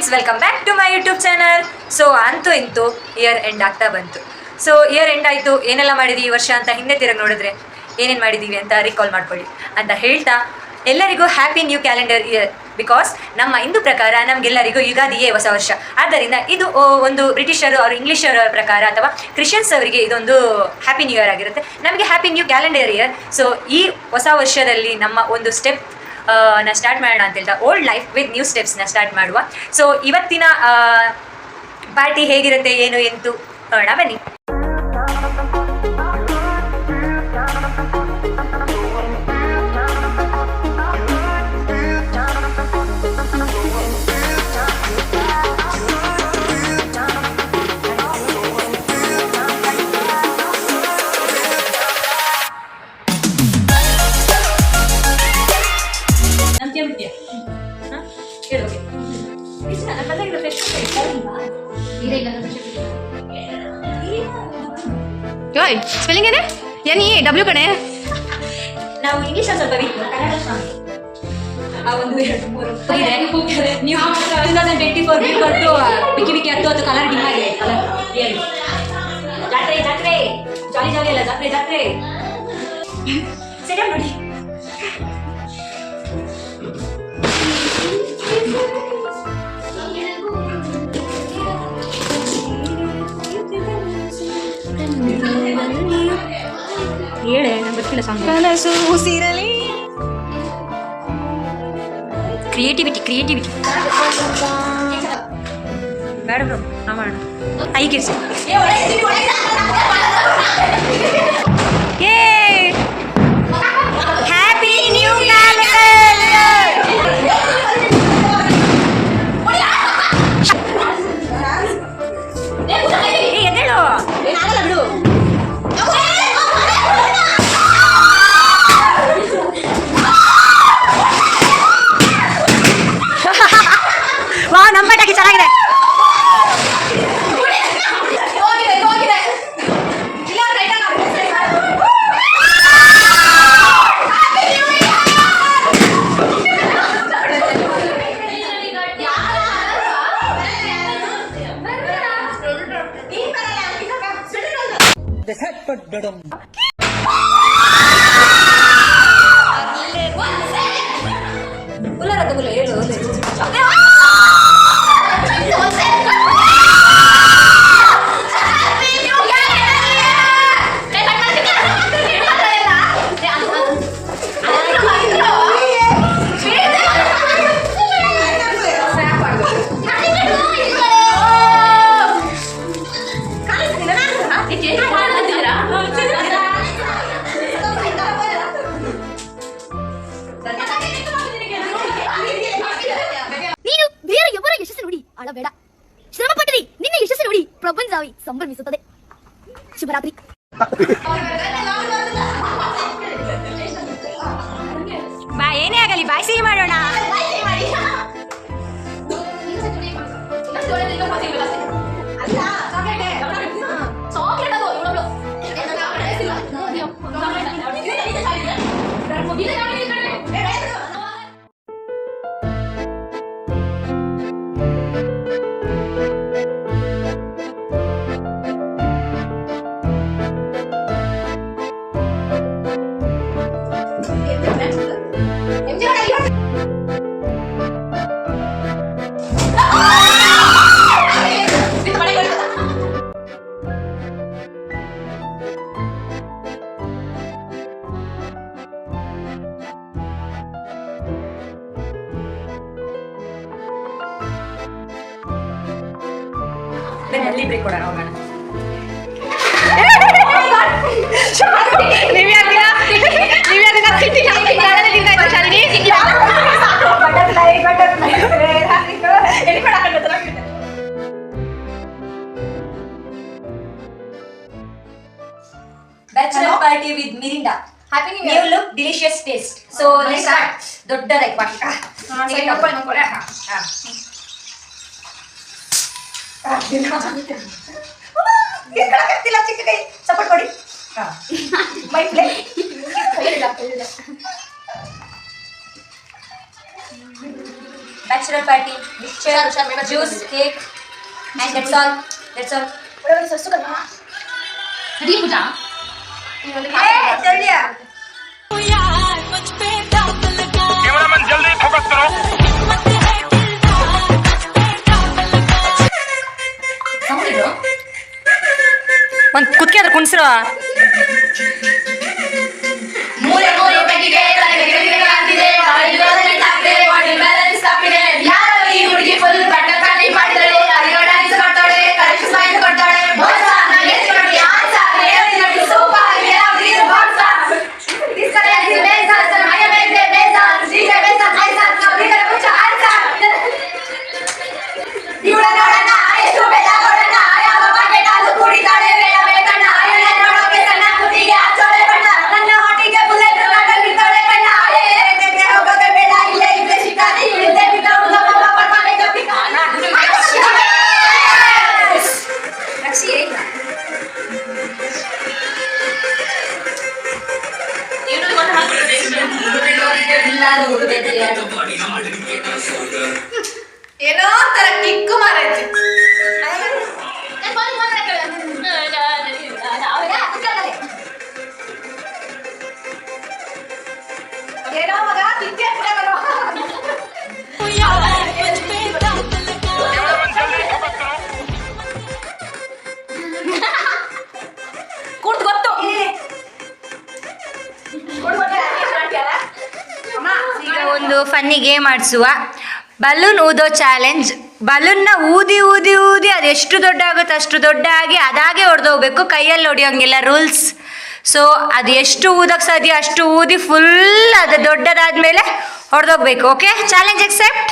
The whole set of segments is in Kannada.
Friends, welcome back to my YouTube channel. So ಅಂತೂ ಇಂತೂ ಇಯರ್ ಎಂಡ್ ಆಗ್ತಾ ಬಂತು. ಸೊ ಇಯರ್ ಎಂಡ್ ಆಯಿತು, ಏನೆಲ್ಲ ಮಾಡಿದ್ವಿ ಈ ವರ್ಷ ಅಂತ ಹಿಂದೆ ತಿರುಗಿ ನೋಡಿದ್ರೆ ಏನೇನು ಮಾಡಿದ್ದೀವಿ ಅಂತ ರಿಕಾಲ್ ಮಾಡ್ಕೊಳ್ಳಿ ಅಂತ ಹೇಳ್ತಾ, ಎಲ್ಲರಿಗೂ happy new calendar year. Because ನಮ್ಮ ಹಿಂದೂ ಪ್ರಕಾರ ನಮಗೆಲ್ಲರಿಗೂ ಯುಗಾದಿಯೇ ಹೊಸ ವರ್ಷ. ಆದ್ದರಿಂದ ಇದು ಒಂದು ಬ್ರಿಟಿಷರು ಅವರು ಇಂಗ್ಲೀಷರ ಪ್ರಕಾರ ಅಥವಾ ಕ್ರಿಶ್ಚಿಯನ್ಸ್ ಅವರಿಗೆ ಇದೊಂದು ಹ್ಯಾಪಿ ನ್ಯೂ ಇಯರ್ ಆಗಿರುತ್ತೆ. ನಮಗೆ happy new calendar year. So ಈ ಹೊಸ ವರ್ಷದಲ್ಲಿ ನಮ್ಮ ಒಂದು ಸ್ಟೆಪ್ ನ ಸ್ಟಾರ್ಟ್ ಮಾಡೋಣ ಅಂತ ಹೇಳ್ತಾ, ಓಲ್ಡ್ ಲೈಫ್ ವಿತ್ ನ್ಯೂ ಸ್ಟೆಪ್ಸ್ನ ಸ್ಟಾರ್ಟ್ ಮಾಡುವ. ಸೊ ಇವತ್ತಿನ ಪಾರ್ಟಿ ಹೇಗಿರುತ್ತೆ ಏನು ಎಂತು ನೋಡೋಣ ಬನ್ನಿ. ಸ್ಪೆಲ್ಲಿಂಗ್ ಏನೇ NEW ಕಣೆ. ನಾವು ಇಂಗ್ಲೀಷ್ ಸ್ವಲ್ಪ ವೀಕ್, ಕನ್ನಡ ಒಂದು 2-3 ನೀವು 2024 ಬಿಟ್ಟು ಬಿಕ್ಕಿ ಬಿಕ್ಕಿ 10 ಕಲರ್ ಡಿಮ್ ಆಗಿದೆ. ಕಲರ್ ಜಾತ್ರೆ ಜಾತ್ರೆ ಜಾಲಿ ಜಾಲಿ ಅಲ್ಲ, ಜಾತ್ರೆ ಜಾತ್ರೆ ಸೆಟಪ್ ನೋಡಿ. ಹೇಳೆ ನಂಗೆ ಗೊತ್ತಿಲ್ಲ ಸಾಂಗ್. ಕನಸು ಉಸಿರಲಿ ಕ್ರಿಯೇಟಿವಿಟಿ ಬೇಡ ಬ್ರೋ, ನಾವು ಮಾಡೋಣ ಐ ಕಿರ್ಸಿ. ಹ್ಯಾಪಿ ನ್ಯೂ ಎದ್ದೇಳು. ವಾ, ನಮ್ಮ ಪಟಾಕಿ ಚೆನ್ನಾಗಿದೆ. ನೀನು ಬೇರೆ ఎవರ ಯಶಸ್ಸು ನೋಡಿ ಅಳಬೇಡ. ಶ್ರಮ ಪಟ್ಟರೆ ನಿನ್ನ ಯಶಸ್ಸು ನೋಡಿ ಪ್ರಪಂಚವೇ ಸಂಭ್ರಮಿಸುತ್ತದೆ. ಶುಭರಾತ್ರಿ. ಬಾ, ಏನೇ ಆಗಲಿ ಬಾಯ್ ಸಿಹಿ ಮಾಡೋಣ. ಅಲ್ಲಿ ಬ್ರೇಕ್ ಕೊಡೋಣ, ಹೋಗೋಣ. Bachelor party with Mirinda. Happy new look, delicious taste. So let's start. ದೊಡ್ಡದಾಗಿ ಪಾರ್ಟಿ. ಚಿಕ್ಕ ಕೈ ಸಪೋರ್ಟ್ ಕೊಡಿ. My play bachelor party, mixture, juice, cake, and that's all. Cameraman जल्दी फोकस करो। ಒಂದು ಕುತ್ಕೆ ಅದ್ರ ಕುಣ್ಸಿರೋ. ಏನೋ ತರ ಕಿಕ್ಕು ಮಾರೈತಿ. ಏನೋ ಮಗ ತಿಂಕೆ ಬರೋ. कैमरामैन जल्दी फोकस करो। ಕೂತ್ ಗೊತ್ತು ಈಗ ಒಂದು ಫನ್ನಿ ಗೇಮ್ ಆಡಿಸುವ. ಬಲೂನ್ ಊದೋ ಚಾಲೆಂಜ್. ಬಲೂನ್ನ ಊದಿ ಊದಿ ಊದಿ ಅದು ಎಷ್ಟು ದೊಡ್ಡ ಆಗುತ್ತೆ ಅಷ್ಟು ದೊಡ್ಡ ಆಗಿ ಅದಾಗೆ ಹೊಡೆದೋಗ್ಬೇಕು, ಕೈಯಲ್ಲಿ ಹೊಡೆಯೋಂಗಿಲ್ಲ, ರೂಲ್ಸ್. ಸೊ ಅದು ಎಷ್ಟು ಊದಕ್ಕೆ ಸಾಧ್ಯ ಅಷ್ಟು ಊದಿ ಫುಲ್ ಅದು ದೊಡ್ಡದಾದ್ಮೇಲೆ ಹೊಡೆದೋಗ್ಬೇಕು. Okay, challenge accept.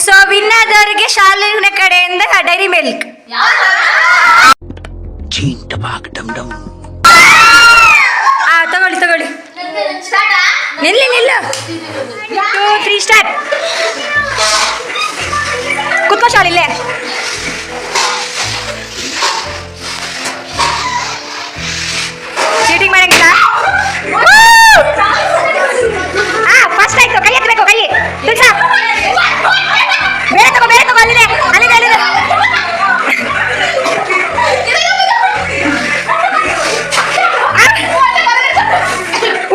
So win ಆದವರಿಗೆ ಶಾಲಿನ ಕಡೆಯಿಂದ ಡೈರಿ ಮಿಲ್ಕ್. ತಗೊಳ್ಳಿ ತಗೊಳ್ಳಿ. ನಿಲ್ಲಿ ನಿಲ್ಲು. 2, 3 ಸ್ಟಾರ್ಟ್. ಕುತ್ಕೋ ಶಾಲೆ ಇಲ್ಲೇ. ಚೀಟಿಂಗ್ ಮಾಡಂಗಿಲ್ಲ. ಫಸ್ಟ್ ಆಯ್ತು. ಕೈ ಎತ್ತಬೇಕು, ಕೈ ತಿಳ್ಸ. ಬೇರೆ ತಗೋ ಅಲ್ಲಿದೆ ಅಲ್ಲಿದೆ ಅಲ್ಲಿದೆ.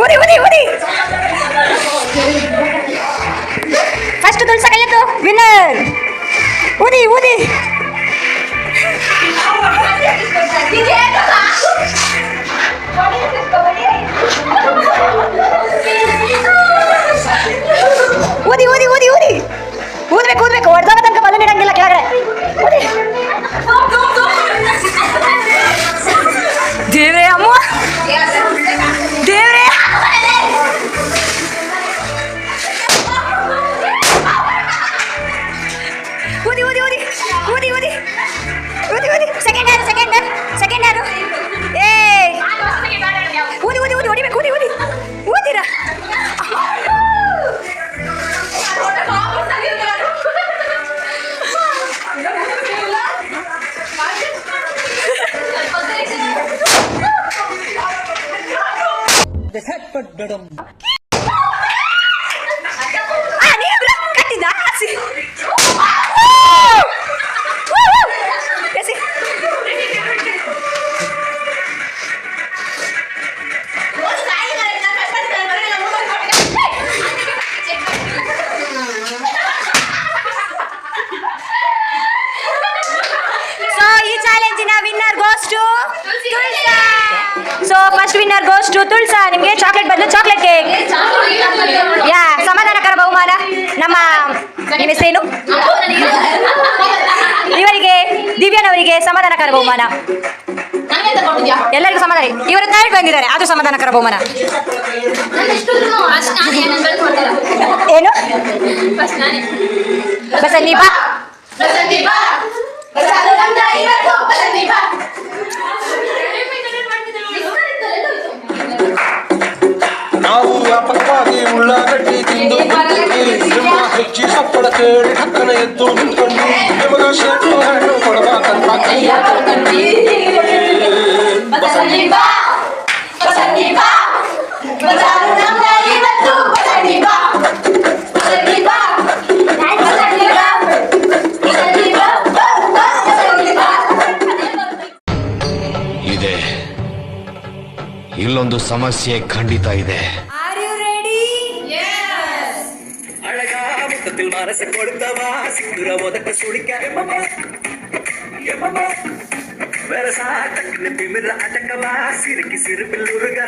ಊದಿ ಊದಿ ಊದಿ. ಫಸ್ಟ್ ತುಳ್ಸ, ಕೈ ಎತ್ತು. ವಿನ್ನರ್. ಊದಿ ಊದಿ. ಊದಿ ಊದಿ ಊದಿ ಊದಿ. ಊದ್ಬೇಕು ಊದ್ಬೇಕು. ಹೊಡೆದಾಗ ತನಕ ಬಲೂನ್ ಇಡಂಗಿಲ್ಲ ಕೆಳಗಡೆ. ಊದಿ. ದೇವ್ರೇ ಅಮ್ಮ, ದೇವ್ರೇ. ಊದಿ ಊದಿ ಊದಿ ಊದಿ ಊದಿ ಊದಿ ಊದಿ. ಸೆಕೆಂಡ್ ಯಾರು ಸೆಕೆಂಡ್ ಯಾರು? ಏ ಊದಿ ಊದಿ ಊದಿ ಹೊಡಿಬೇಕು. ಊದಿ ಊದಿ ಊದಿರ. ಕಟ್ಟಿದ್ದ ಫಸ್ಟ್ ವಿನ್ನರ್ ಗೋಸ್ ಟು ತುಳ್ಸಾ. ನಿಮಗೆ ಚಾಕ್ಲೇಟ್ ಬದಲು ಚಾಕ್ಲೇಟ್ ಕೇಕ್. ಯಾ ಸಮಾಧಾನಕರ ಬಹುಮಾನ. ನಿಮ್ಮ ಹೆಸರೇನು? ಇವರಿಗೆ ದಿವ್ಯಾನವರಿಗೆ ಸಮಾಧಾನಕರ ಬಹುಮಾನ. ಎಲ್ಲರಿಗೂ ಸಮಾಧಾನ. ಇವರು ಥರ್ಡ್ ಬಂದಿದ್ದಾರೆ, ಅದು ಸಮಾಧಾನಕರ ಬಹುಮಾನ. ಏನು ಬಸಂದೀಪ? ನಾವು ವ್ಯಾಪಕವಾಗಿ ಉಳ್ಳಾಗಡ್ಡಿ ತಿಂದು ನಿಮ್ಮ ಹೆಚ್ಚಿ ಸಪ್ಪಳ ಕೇಳಿ ಹಕ್ಕನ ಎದ್ದು ನಿಂತ್ಕೊಂಡು ನಿಮಗ ಶೇಟು ಹಣ್ಣು ಕೊಡಬೇಕಂತ ಬಸಂದೀಪ ಒಂದು ಸಮಸ್ಯೆ ಖಂಡಿತ ಇದೆ. Are you ready? அழகா முத்தத்தில் மனசு கொடுத்தவா சிந்துர முதக்க சுடிக்க வெரசா டக்குன்னு திமிர அடக்கவா சிறுக்கி சிறுப்பில் உருக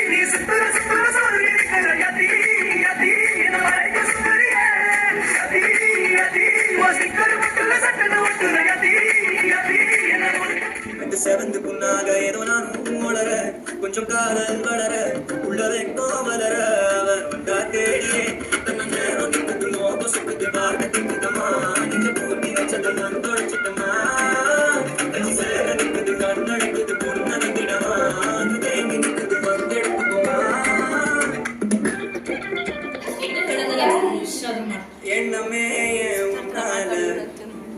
நீ சுத்தர சுத்தர சொல்லி செவந்து புண்ணாக ஏதோ நான் வளர கொஞ்சம் காலம் வளர உள்ளதை கோமலர அவன் உண்டா தேடியே தன்ன நேரம் நிற்குது லோக சுக்குது பார்க்க திக்குதமா நிஜ பூட்டி வச்சது நான் தொலைச்சிட்டமா சேர நிற்குது கண்ணடிக்குது பொண்ணடிக்கிடமா தேங்கி நிற்குது வந்தெடுத்துக்குமா எண்ணமே உன்னால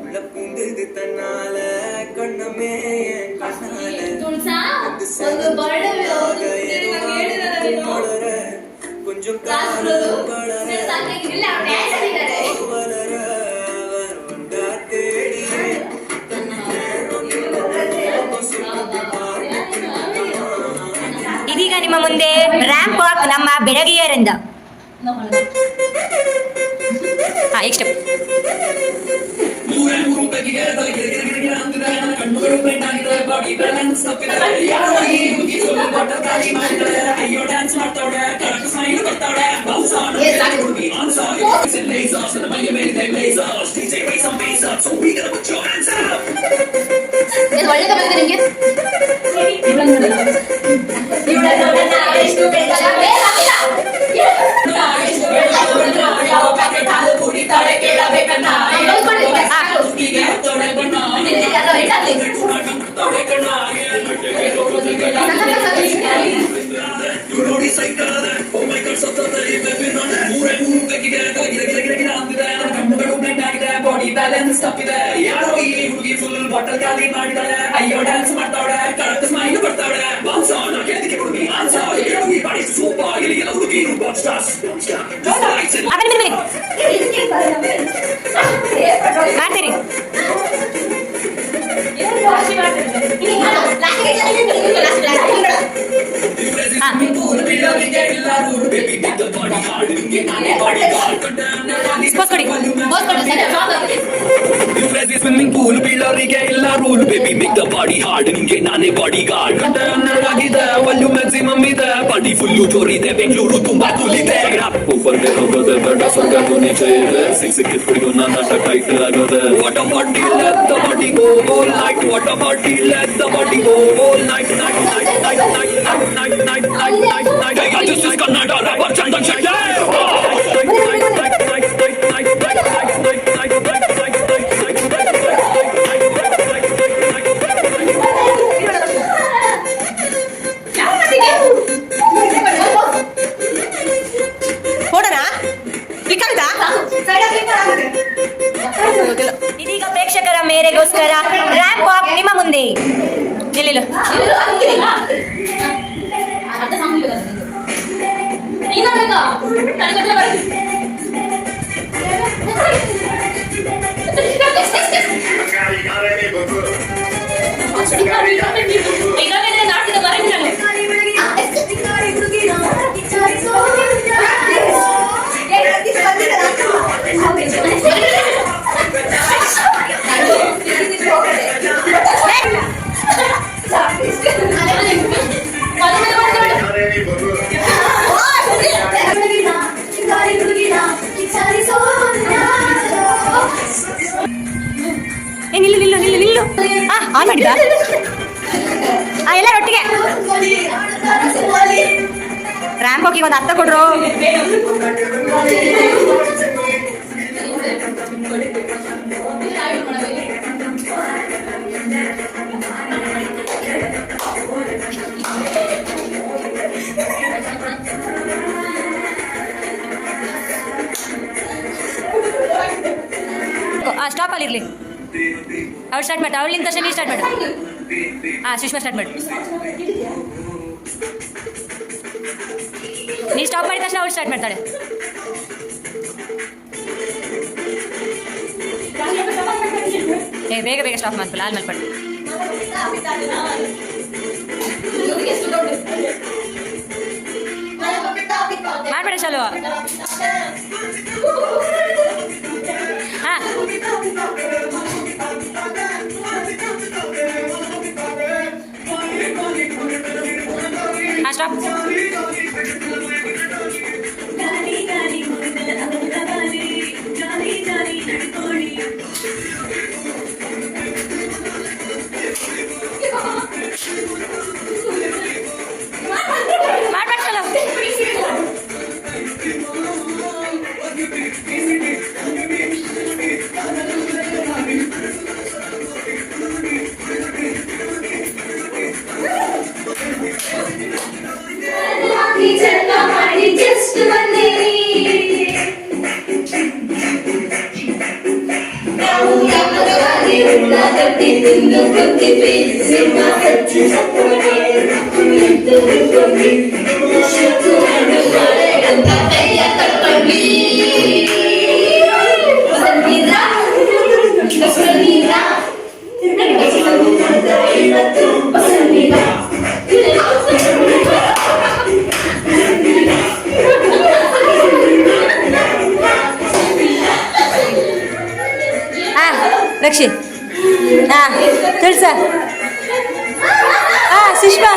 உள்ள பூந்துது தன்னால கண்ணமே கொஞ்சம் ಇದೀಗ ನಿಮ್ಮ ಮುಂದೆ ರ್ಯಾಂಪ್ ವಾಕ್ ನಮ್ಮ ಬೆಳಗಿಯರಿಂದ. ಈಗ ಸ್ಟೆಪ್. ಒಳ್ಳೇದ ಬಂದಿದೆ ನಿಮ್ಗೆ ಬ್ಯಾಲೆನ್ಸ್ ತಪ್ಪಿದೆ ಯಾರೋ ಈ ಹುಡುಗಿ ಫುಲ್ ಬಾಟಲ್ ಖಾಲಿ ಮಾಡಿದಾಳೆ ಅಯ್ಯೋ ಡ್ಯಾನ್ಸ್ ಮಾಡ್ತಾವಳೆ ಕರೆಕ್ಟ್ ಸ್ಮೈಲ್ ಬರ್ತಾವಳೆ ಬಾನ್ಸ ಕೇಳಿಕೆ ಹುಡುಗಿ ಆನ್ಸ ಹುಡುಗಿ ಬಾಡಿ ಸೂಪರ್ ಇಲ್ಲಿ ಎಲ್ಲ ಹುಡುಗಿ ಬಾಕ್ಸ್ ಸ್ಟಾರ್ಸ್ ಮಾಡ್ತೀರಿ ಸ್ವಿಮ್ಮಿಂಗ್ ಪೂಲ್ ಬೀಳೋರಿಗೆ ಇಲ್ಲ rule baby big the body hard ನಿಂಗೆ ನಾನೇ ಬಾಡಿ ಗಾರ್ಡ್ ಆಗಿದೆ ಒಂದು ಮ್ಯಾಕ್ಸಿಮಮ್ ಇದೆ ಬಾಡಿ ಫುಲ್ಲು ಜೋರಿದೆ ಬೆಂಗಳೂರು ತುಂಬಾ ಕೂಲಿದೆ ऊपर ಹೋಗೋದೆ ಬೇಡ ಸ್ವರ್ಗ ನೀಚೆ ಇದೆ ಸಿಕ್ಕಿದ ಕುಡಿದು ನನ್ನ ಟೈಟ್ ಆಗೋದೆ what a body let the body go all night what a body let the body go all night night night night night night night night night night this is Kannada wrapper Chandan Shetty ಇದೀಗ ಪ್ರೇಕ್ಷಕರ ಮೇರೆಗೋಸ್ಕರ ರ್ಯಾಂಪ್ ವಾಕ್ ನಿಮ್ಮ ಮುಂದೆ. ನಿಲ್ಲಿಲು ನಿಲ್ಲು ನಿಲ್ಲು ನಿಲ್ಲು ನಿಲ್ಲು. ಆನ್ ಮಾಡಿದ ಎಲ್ಲರೂ ಒಟ್ಟಿಗೆ ರ್ಯಾಂಪ್ ಹೋಗಿ ಒಂದು ಅರ್ಥ ಕೊಡ್ರು. ಸ್ಟಾಪ್ ಅಲ್ಲಿರ್ಲಿ. ಅವಳು ಸ್ಟಾರ್ಟ್ ಮಾಡಿ, ಅವಳಿಂದ ತಕ್ಷಣ ನೀ ಸ್ಟಾರ್ಟ್ ಮಾಡು. ಸುಷ್ಮಾ ಸ್ಟಾರ್ಟ್ ಮಾಡು. ನೀ ಸ್ಟಾಪ್ ಮಾಡಿದ ತಕ್ಷಣ ಅವಳು ಸ್ಟಾರ್ಟ್ ಮಾಡ್ತಾಳೆ. ಬೇಗ ಬೇಗ ಸ್ಟಾಪ್ ಮಾಡ್ಕೊಳ್ಳ, ಅಲ್ಲಿ ಮಾಡ್ಕೊಳ್ಳಿ. ಮಾಡ್ಬೇಡ ಚಲೋ. ಹಾಂ ಸ್ಟಾಪ್. ಮಾಡ್ಬೇಡ ಚಲೋ. ರಕ್ಷಿ. ಹಾಂ ತಿಳಿಸ. ಹಾಂ ಸುಷ್ಮಾ.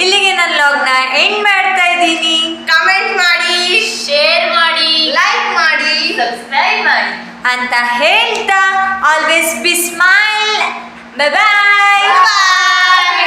ಇಲ್ಲಿಗೆ ನನ್ನ ಲಾಗ್ನ ಎಂಡ್ ಮಾಡ್ತಾ ಇದ್ದೀನಿ. ಕಮೆಂಟ್ ಮಾಡಿ, ಶೇರ್ ಮಾಡಿ, ಲೈಕ್ ಮಾಡಿ, ಸಬ್ಸ್ಕ್ರೈಬ್ ಮಾಡಿ ಅಂತ ಹೇಳ್ತಾ always be smile. Bye bye.